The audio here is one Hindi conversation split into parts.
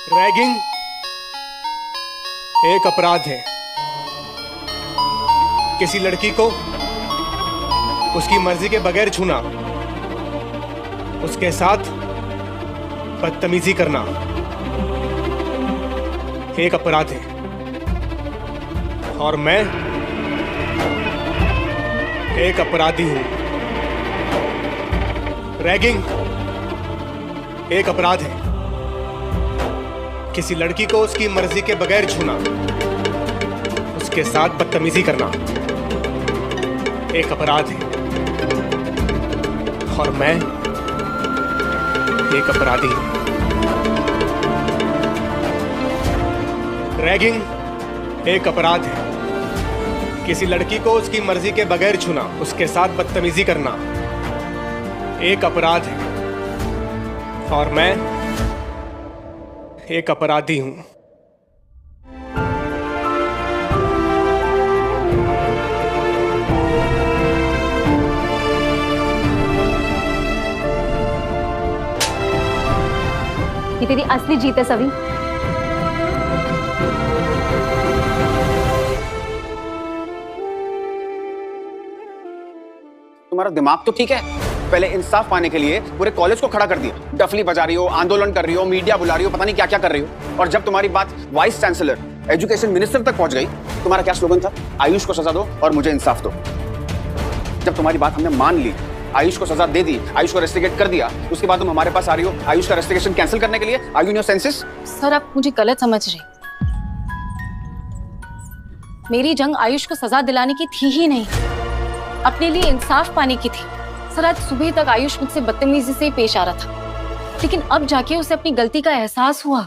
रैगिंग एक अपराध है। किसी लड़की को उसकी मर्जी के बगैर छूना, उसके साथ बदतमीजी करना एक अपराध है। और मैं एक अपराधी हूं। रैगिंग एक अपराध है। किसी लड़की को उसकी मर्जी के बगैर छूना, उसके साथ बदतमीजी करना एक अपराध है। और मैं एक अपराधी हूं। रैगिंग एक अपराध है। किसी लड़की को उसकी मर्जी के बगैर छूना, उसके साथ बदतमीजी करना एक अपराध है। और मैं एक अपराधी हूं। ये तेरी असली जीत है सभी। तुम्हारा दिमाग तो ठीक है। पहले इंसाफ पाने के लिए पूरे कॉलेज को खड़ा कर दिया, डफली बजा रही हो, आंदोलन कर रही हो, मीडिया बुला रही हो, पता नहीं क्या क्या कर रही हो। और जब तुम्हारी बात वाइस चांसलर, एजुकेशन मिनिस्टर तक पहुंच गई, तुम्हारा क्या स्लोगन था? आयुष को सजा दो और मुझे इंसाफ दो। जब तुम्हारी बात हमने मान ली, आयुष को सजा दे दी, आयुष को रेस्ट्रिकेट कर दिया, उसके बाद तुम हमारे पास आ रही हो आयुष का रेस्ट्रिकेशन कैंसिल करने के लिए। Are you in your senses? Sir आप मुझे गलत समझ रहे। मेरी जंग आयुष को सजा दिलाने की थी ही नहीं, अपने लिए इंसाफ पाने की थी। सर आज सुबह तक आयुष मुझसे बदतमीजी से पेश आ रहा था, लेकिन अब जाके उसे अपनी गलती का एहसास हुआ।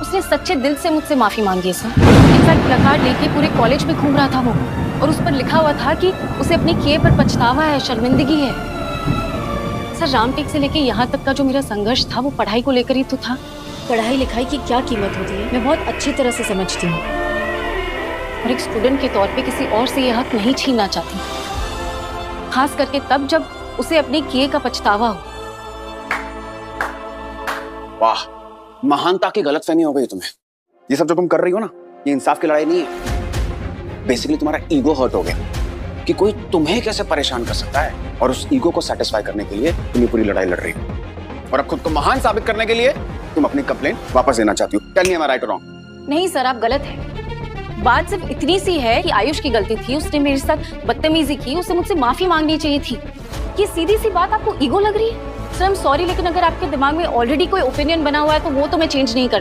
उसने सच्चे दिल से मुझसे माफी मांगी है सर। इनफैक्ट प्लकार्ड लेके पूरे कॉलेज में घूम रहा था वो, और उस पर लिखा हुआ था कि उसे अपने किए पर पछतावा है, शर्मिंदगी है। सर रामटेक से लेके यहाँ तक का जो मेरा संघर्ष था वो पढ़ाई को लेकर ही तो था। पढ़ाई लिखाई की क्या कीमत होती है मैं बहुत अच्छी तरह से समझती हूँ, और एक स्टूडेंट के तौर पे किसी और से ये हक नहीं छीनना चाहती, खास करके तब जब उसे अपने किए का पछतावा हो। वाह, महानता की गलतफहमी हो गई तुम्हें। ये सब जो तुम कर रही हो ना, ये इंसाफ की लड़ाई नहीं है। बेसिकली तुम्हारा ईगो हर्ट हो गया कि कोई तुम्हें कैसे परेशान कर सकता है, और उस ईगो को सेटिस्फाई करने के लिए तुम ये पूरी लड़ाई लड़ रही हो। और अब खुद को महान साबित करने के लिए तुम अपनी कंप्लेंट वापस लेना चाहती हो। टेल मी, एम आई राइट और रॉन्ग? नहीं सर आप गलत हैं। बात सिर्फ इतनी सी है कि आयुष की गलती थी, उसने मेरे साथ बदतमीजी की, उसे मुझसे माफी मांगनी चाहिए थी। ये सीधी सी बात आपको ईगो लग रही है? सर आई एम सॉरी, लेकिन अगर आपके दिमाग में ऑलरेडी कोई ओपिनियन बना हुआ है तो वो तो मैं चेंज नहीं कर